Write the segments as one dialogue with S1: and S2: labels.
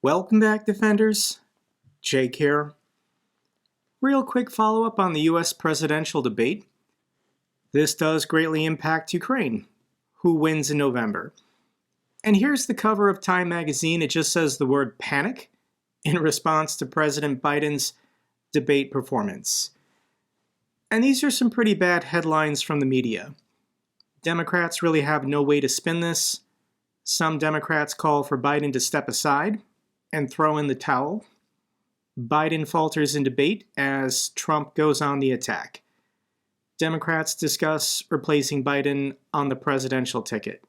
S1: Welcome back, Defenders. Jake here. Real quick follow-up on the US presidential debate. This does greatly impact Ukraine. Who wins in November? And here's the cover of Time magazine. It just says the word panic in response to President Biden's debate performance. And these are some pretty bad headlines from the media. Democrats really have no way to spin this. Some Democrats call for Biden to step aside and throw in the towel. Biden falters in debate as Trump goes on the attack. Democrats discuss replacing Biden on the presidential ticket.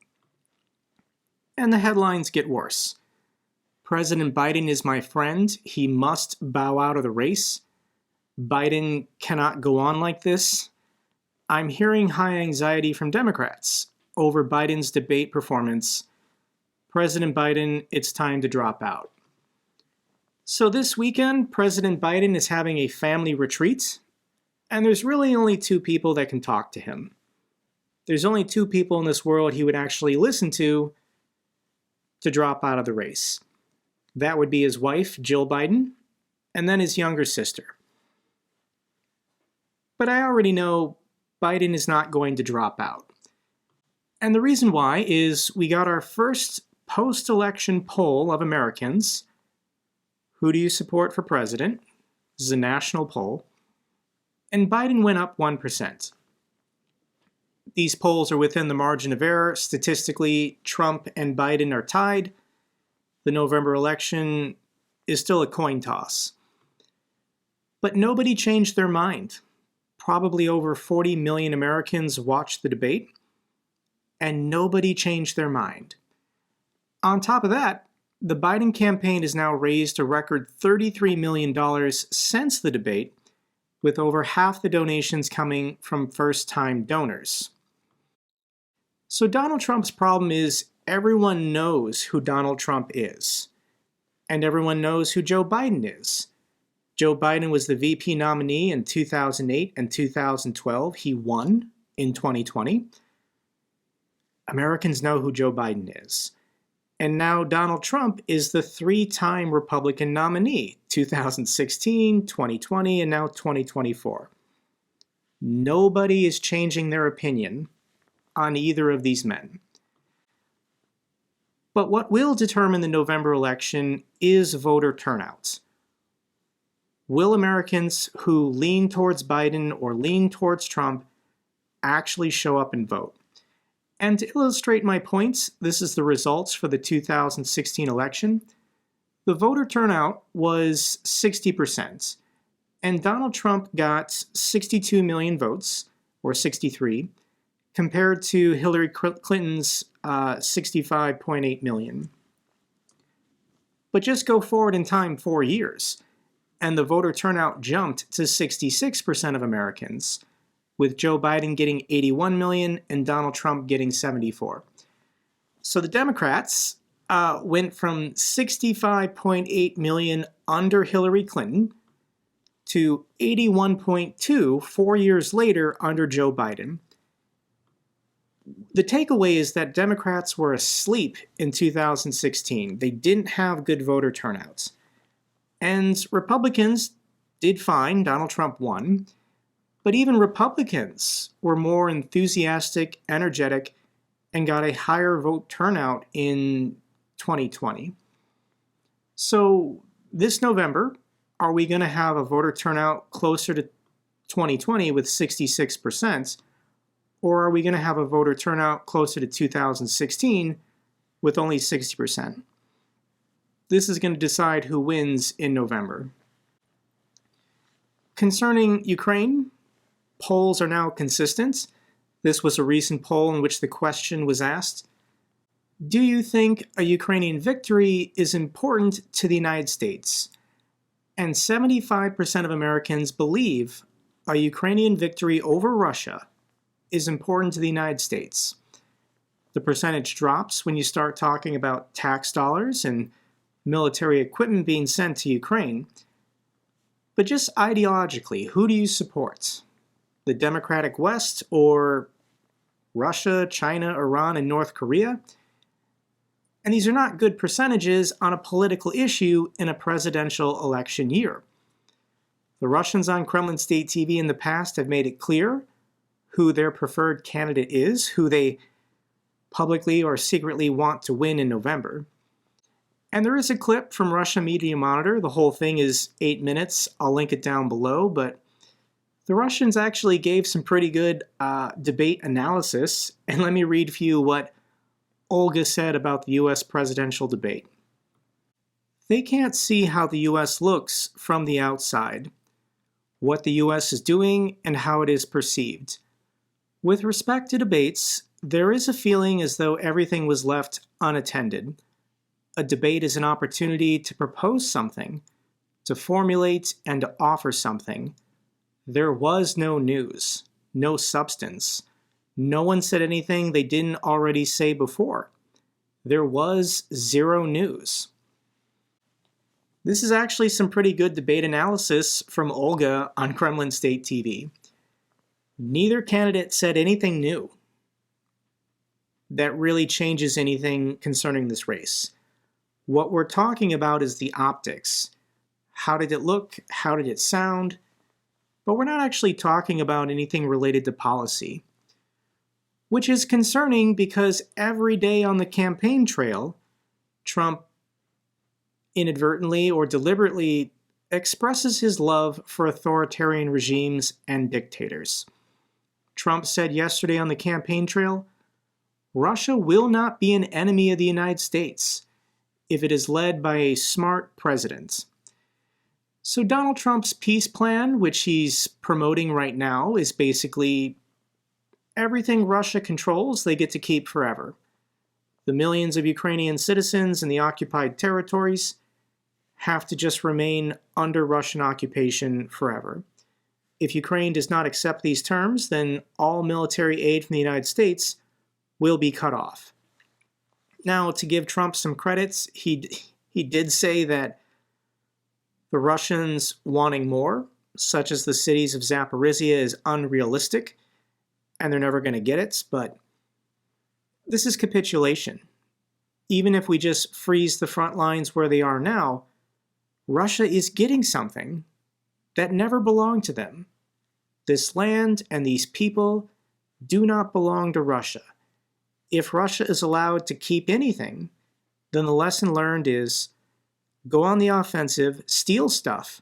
S1: And the headlines get worse. President Biden is my friend. He must bow out of the race. Biden cannot go on like this. I'm hearing high anxiety from Democrats over Biden's debate performance. President Biden, it's time to drop out. So this weekend, President Biden is having a family retreat, and there's really only two people that can talk to him. There's only two people in this world he would actually listen to drop out of the race. That would be his wife, Jill Biden, and then his younger sister. But I already know Biden is not going to drop out. And the reason why is we got our first post-election poll of Americans. Who do you support for president? This is a national poll. And Biden went up 1%. These polls are within the margin of error. Statistically, Trump and Biden are tied. The November election is still a coin toss. But nobody changed their mind. Probably over 40 million Americans watched the debate, and nobody changed their mind. On top of that, the Biden campaign has now raised a record $33 million since the debate, with over half the donations coming from first-time donors. So Donald Trump's problem is everyone knows who Donald Trump is, and everyone knows who Joe Biden is. Joe Biden was the VP nominee in 2008 and 2012. He won in 2020. Americans know who Joe Biden is. And now Donald Trump is the three-time Republican nominee, 2016, 2020, and now 2024. Nobody is changing their opinion on either of these men. But what will determine the November election is voter turnout. Will Americans who lean towards Biden or lean towards Trump actually show up and vote? And to illustrate my points, this is the results for the 2016 election. The voter turnout was 60%, and Donald Trump got 62 million votes, or 63, compared to Hillary Clinton's 65.8 million. But just go forward in time 4 years, and the voter turnout jumped to 66% of Americans, with Joe Biden getting 81 million and Donald Trump getting 74. So the Democrats went from 65.8 million under Hillary Clinton to 81.2 4 years later under Joe Biden. The takeaway is that Democrats were asleep in 2016. They didn't have good voter turnouts. And Republicans did fine. Donald Trump won. But even Republicans were more enthusiastic, energetic, and got a higher vote turnout in 2020. So this November, are we going to have a voter turnout closer to 2020 with 66%? Or are we going to have a voter turnout closer to 2016 with only 60%? This is going to decide who wins in November. Concerning Ukraine, polls are now consistent. This was a recent poll in which the question was asked, do you think a Ukrainian victory is important to the United States? And 75% of Americans believe a Ukrainian victory over Russia is important to the United States. The percentage drops when you start talking about tax dollars and military equipment being sent to Ukraine. But just ideologically, who do you support? The Democratic West or Russia, China, Iran, and North Korea? And these are not good percentages on a political issue in a presidential election year. The Russians on Kremlin State TV in the past have made it clear who their preferred candidate is, who they publicly or secretly want to win in November. And there is a clip from Russia Media Monitor. The whole thing is 8 minutes. I'll link it down below, but the Russians actually gave some pretty good debate analysis. And let me read for you what Olga said about the US presidential debate. They can't see how the US looks from the outside, what the US is doing, and how it is perceived. With respect to debates, there is a feeling as though everything was left unattended. A debate is an opportunity to propose something, to formulate and to offer something. There was no news, no substance. No one said anything they didn't already say before. There was zero news. This is actually some pretty good debate analysis from Olga on Kremlin State TV. Neither candidate said anything new that really changes anything concerning this race. What we're talking about is the optics. How did it look? How did it sound? But we're not actually talking about anything related to policy, which is concerning because every day on the campaign trail, Trump inadvertently or deliberately expresses his love for authoritarian regimes and dictators. Trump said yesterday on the campaign trail, Russia will not be an enemy of the United States if it is led by a smart president. So Donald Trump's peace plan, which he's promoting right now, is basically everything Russia controls, they get to keep forever. The millions of Ukrainian citizens in the occupied territories have to just remain under Russian occupation forever. If Ukraine does not accept these terms, then all military aid from the United States will be cut off. Now, to give Trump some credits, he did say that the Russians wanting more, such as the cities of Zaporizhia, is unrealistic, and they're never going to get it, but this is capitulation. Even if we just freeze the front lines where they are now, Russia is getting something that never belonged to them. This land and these people do not belong to Russia. If Russia is allowed to keep anything, then the lesson learned is go on the offensive, steal stuff,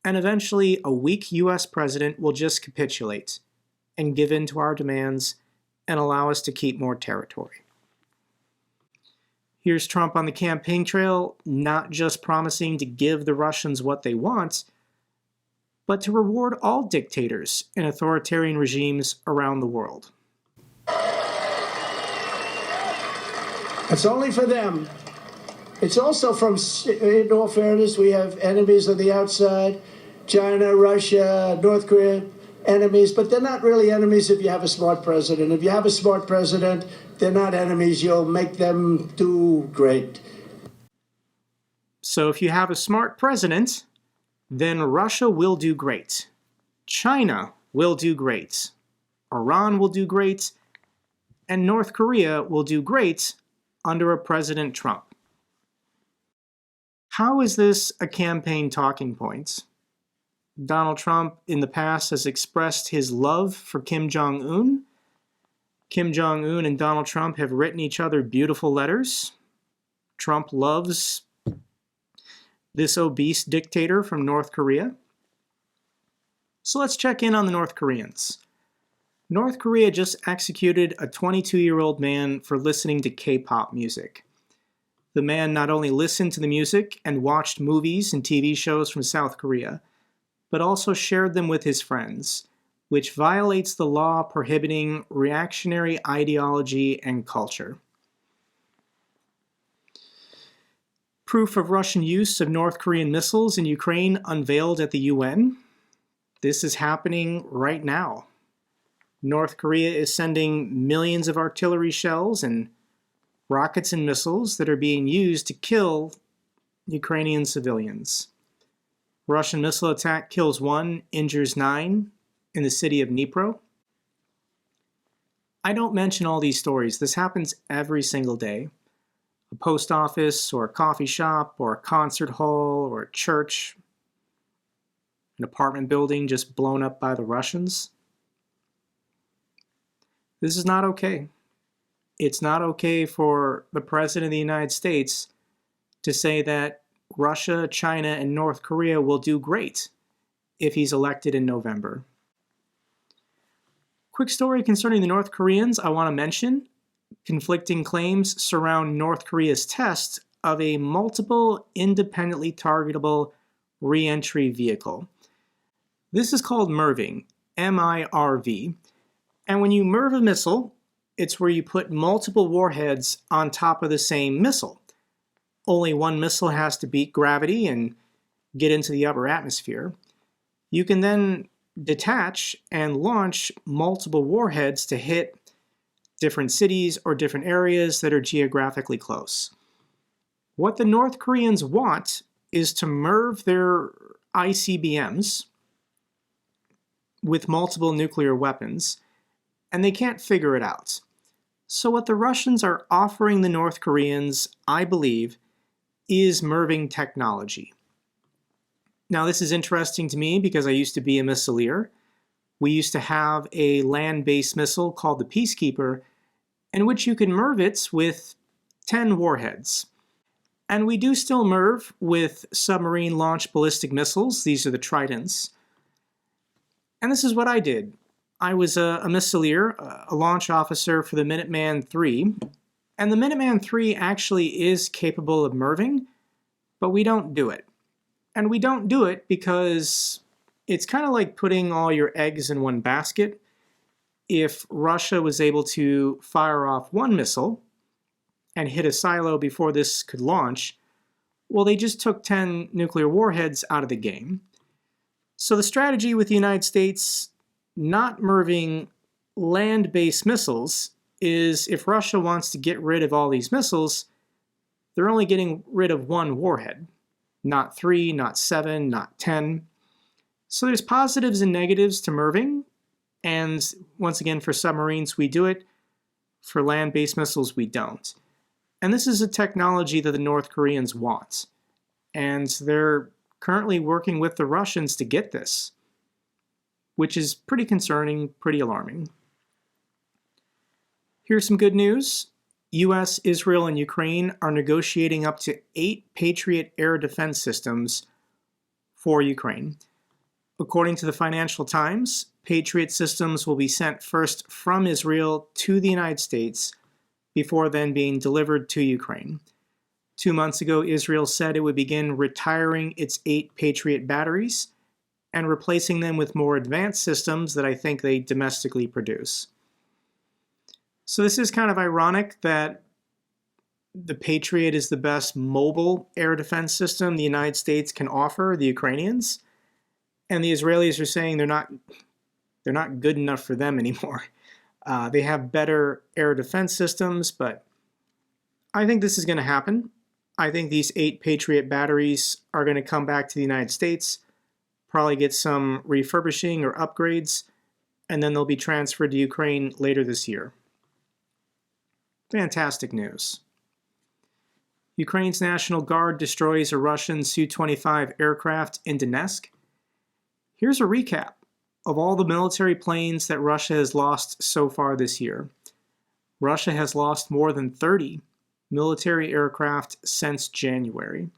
S1: and eventually a weak US president will just capitulate and give in to our demands and allow us to keep more territory. Here's Trump on the campaign trail, not just promising to give the Russians what they want, but to reward all dictators and authoritarian regimes around the world.
S2: It's only for them. It's also from, in all fairness, we have enemies on the outside, China, Russia, North Korea, enemies, but they're not really enemies if you have a smart president. If you have a smart president, they're not enemies. You'll make them do great.
S1: So if you have a smart president, then Russia will do great. China will do great. Iran will do great. And North Korea will do great under a President Trump. How is this a campaign talking point? Donald Trump in the past has expressed his love for Kim Jong-un. Kim Jong-un and Donald Trump have written each other beautiful letters. Trump loves this obese dictator from North Korea. So let's check in on the North Koreans. North Korea just executed a 22-year-old man for listening to K-pop music. The man not only listened to the music and watched movies and TV shows from South Korea, but also shared them with his friends, which violates the law prohibiting reactionary ideology and culture. Proof of Russian use of North Korean missiles in Ukraine unveiled at the UN. This is happening right now. North Korea is sending millions of artillery shells and rockets and missiles that are being used to kill Ukrainian civilians. Russian missile attack kills 1, injures 9 in the city of Dnipro. I don't mention all these stories. This happens every single day. a post office or a coffee shop or a concert hall or a church, an apartment building just blown up by the Russians. This is not okay. It's not okay for the President of the United States to say that Russia, China, and North Korea will do great if he's elected in November. Quick story concerning the North Koreans I want to mention. Conflicting claims surround North Korea's test of a multiple independently targetable re-entry vehicle. This is called MIRVing, M-I-R-V. And when you MIRV a missile, it's where you put multiple warheads on top of the same missile. Only one missile has to beat gravity and get into the upper atmosphere. You can then detach and launch multiple warheads to hit different cities or different areas that are geographically close. What the North Koreans want is to MIRV their ICBMs with multiple nuclear weapons, and they can't figure it out. So what the Russians are offering the North Koreans, I believe, is MIRVing technology. Now this is interesting to me because I used to be a missileer. We used to have a land-based missile called the Peacekeeper, in which you can MIRV it with 10 warheads. And we do still MIRV with submarine-launched ballistic missiles. These are the Tridents. And this is what I did. I was a missileer, a launch officer for the Minuteman III. And the Minuteman III actually is capable of MIRVing, but we don't do it. And we don't do it because it's kind of like putting all your eggs in one basket. If Russia was able to fire off one missile and hit a silo before this could launch, well, they just took 10 nuclear warheads out of the game. So the strategy with the United States not MIRVing land-based missiles is if Russia wants to get rid of all these missiles, they're only getting rid of one warhead. Not 3, not 7, not 10. So there's positives and negatives to MIRVing. And once again, for submarines, we do it. For land-based missiles, we don't. And this is a technology that the North Koreans want. And they're currently working with the Russians to get this, which is pretty concerning, pretty alarming. Here's some good news. US, Israel, and Ukraine are negotiating up to 8 Patriot air defense systems for Ukraine. According to the Financial Times, Patriot systems will be sent first from Israel to the United States before then being delivered to Ukraine. 2 months ago, Israel said it would begin retiring its 8 Patriot batteries and replacing them with more advanced systems that I think they domestically produce. So this is kind of ironic that the Patriot is the best mobile air defense system the United States can offer the Ukrainians, and the Israelis are saying they're not good enough for them anymore. They have better air defense systems, but I think this is going to happen. I think these 8 Patriot batteries are going to come back to the United States, probably get some refurbishing or upgrades, and then they'll be transferred to Ukraine later this year. Fantastic news. Ukraine's National Guard destroys a Russian Su-25 aircraft in Donetsk. Here's a recap of all the military planes that Russia has lost so far this year. Russia has lost more than 30 military aircraft since January.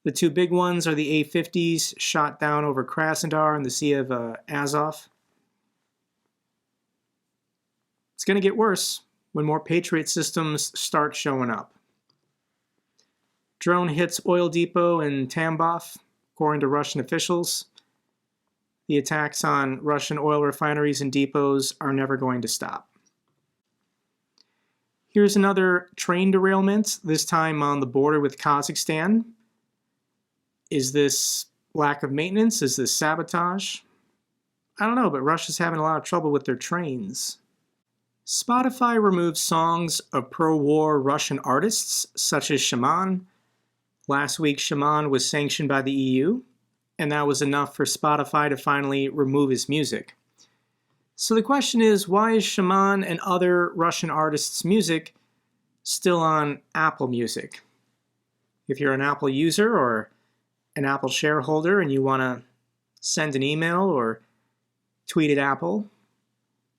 S1: The 2 big ones are the A-50s shot down over Krasnodar in the Sea of Azov. It's going to get worse when more Patriot systems start showing up. Drone hits oil depot in Tambov, according to Russian officials. The attacks on Russian oil refineries and depots are never going to stop. Here's another train derailment, this time on the border with Kazakhstan. Is this lack of maintenance? Is this sabotage? I don't know, but Russia's having a lot of trouble with their trains. Spotify removed songs of pro-war Russian artists, such as Shaman. Last week, Shaman was sanctioned by the EU, and that was enough for Spotify to finally remove his music. So the question is, why is Shaman and other Russian artists' music still on Apple Music. If you're an Apple user or an Apple shareholder and you want to send an email or tweet at Apple,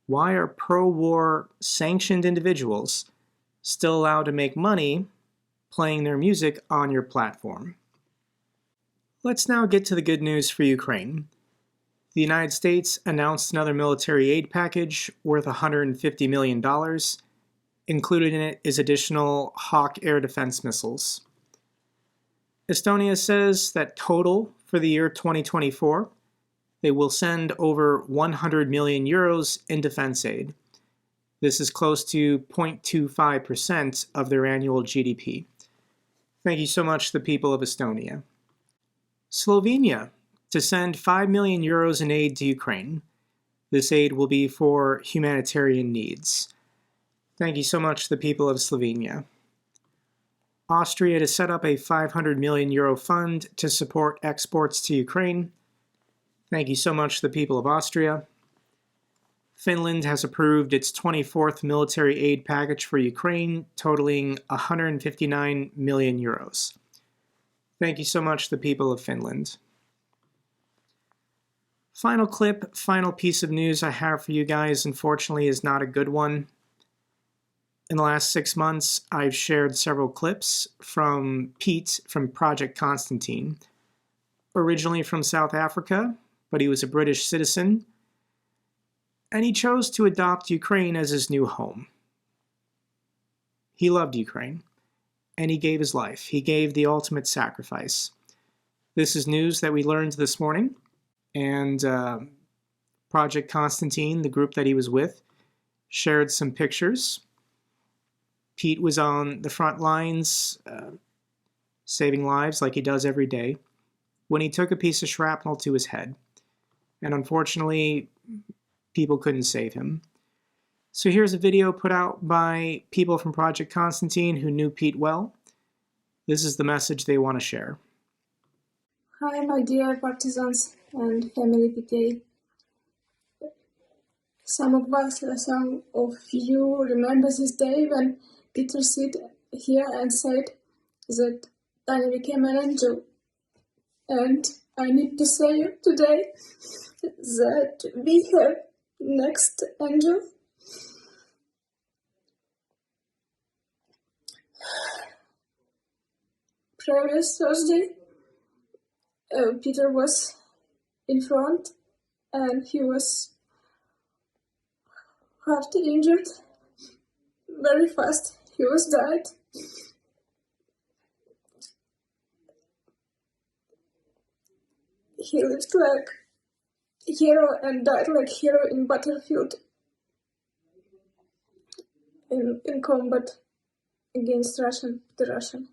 S1: why are pro-war sanctioned individuals still allowed to make money playing their music on your platform? Let's now get to the good news for Ukraine. The United States announced another military aid package worth $150 million. Included in it is additional Hawk air defense missiles. Estonia says that total for the year 2024, they will send over 100 million euros in defense aid. This is close to 0.25% of their annual GDP. Thank you so much to the people of Estonia. Slovenia to send 5 million euros in aid to Ukraine. This aid will be for humanitarian needs. Thank you so much to the people of Slovenia. Austria to set up a 500 million euro fund to support exports to Ukraine. Thank you so much to the people of Austria. Finland has approved its 24th military aid package for Ukraine, totaling 159 million euros. Thank you so much to the people of Finland. Final clip, final piece of news I have for you guys, unfortunately, is not a good one. In the last 6 months, I've shared several clips from Pete from Project Constantine. Originally from South Africa, but he was a British citizen, and he chose to adopt Ukraine as his new home. He loved Ukraine, and he gave his life. He gave the ultimate sacrifice. This is news that we learned this morning, and Project Constantine, the group that he was with, shared some pictures. Pete was on the front lines, saving lives like he does every day, when he took a piece of shrapnel to his head. And unfortunately, people couldn't save him. So here's a video put out by people from Project Constantine who knew Pete well. This is the message they want to share.
S3: Hi, my dear partisans and family PTA. Some of you remember this day when Peter sit here and said that I became an angel. And I need to say today that we have next angel. Previous Thursday, Peter was in front and he was hard injured very fast. He was died. He lived like hero and died like hero in battlefield in combat against the Russian.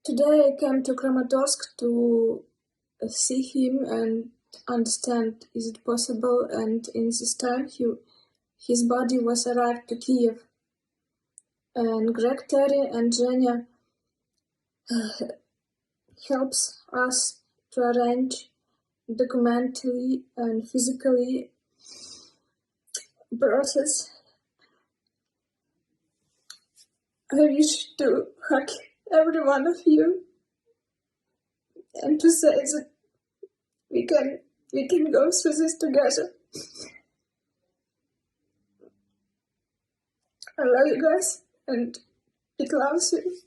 S3: Today I came to Kramatorsk to see him and understand is it possible, and in this time his body was arrived to Kiev. And Greg, Terry and Zhenya helps us to arrange documentally and physically process. I wish to hug every one of you and to say that we can go through this together. I love you guys and it loves you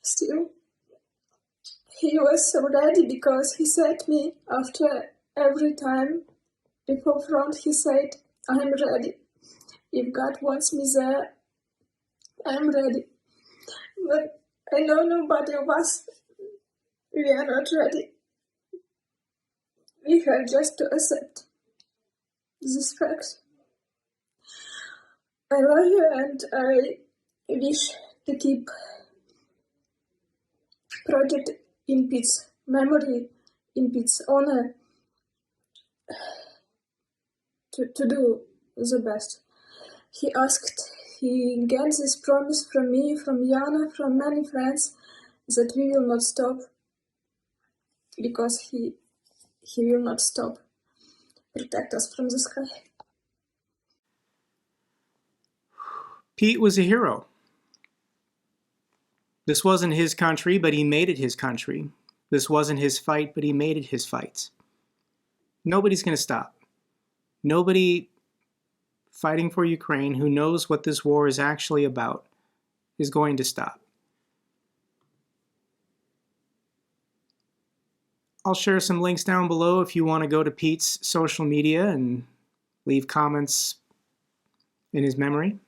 S3: still. He was so ready because he said me after every time before front, he said, I'm ready. If God wants me there, I'm ready. But I know nobody of us, we are not ready. We have just to accept this fact. I love you and I wish to keep project in Pete's memory, in Pete's honor, to do the best. He got this promise from me, from Yana, from many friends, that we will not stop, because he will not stop. protect us from the sky.
S1: Pete was a hero. This wasn't his country, but he made it his country. This wasn't his fight, but he made it his fight. Nobody's going to stop. Nobody fighting for Ukraine who knows what this war is actually about is going to stop. I'll share some links down below if you want to go to Pete's social media and leave comments in his memory.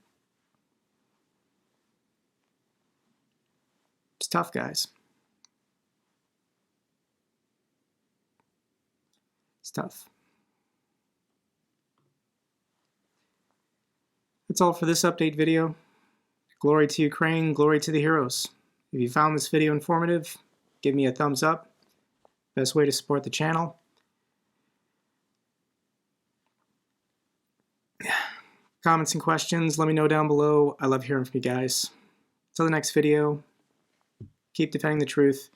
S1: It's tough, guys. It's tough. That's all for this update video. Glory to Ukraine, glory to the heroes. If you found this video informative, give me a thumbs up. Best way to support the channel. Comments and questions, let me know down below. I love hearing from you guys. Till the next video, keep defending the truth,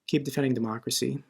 S1: keep defending democracy.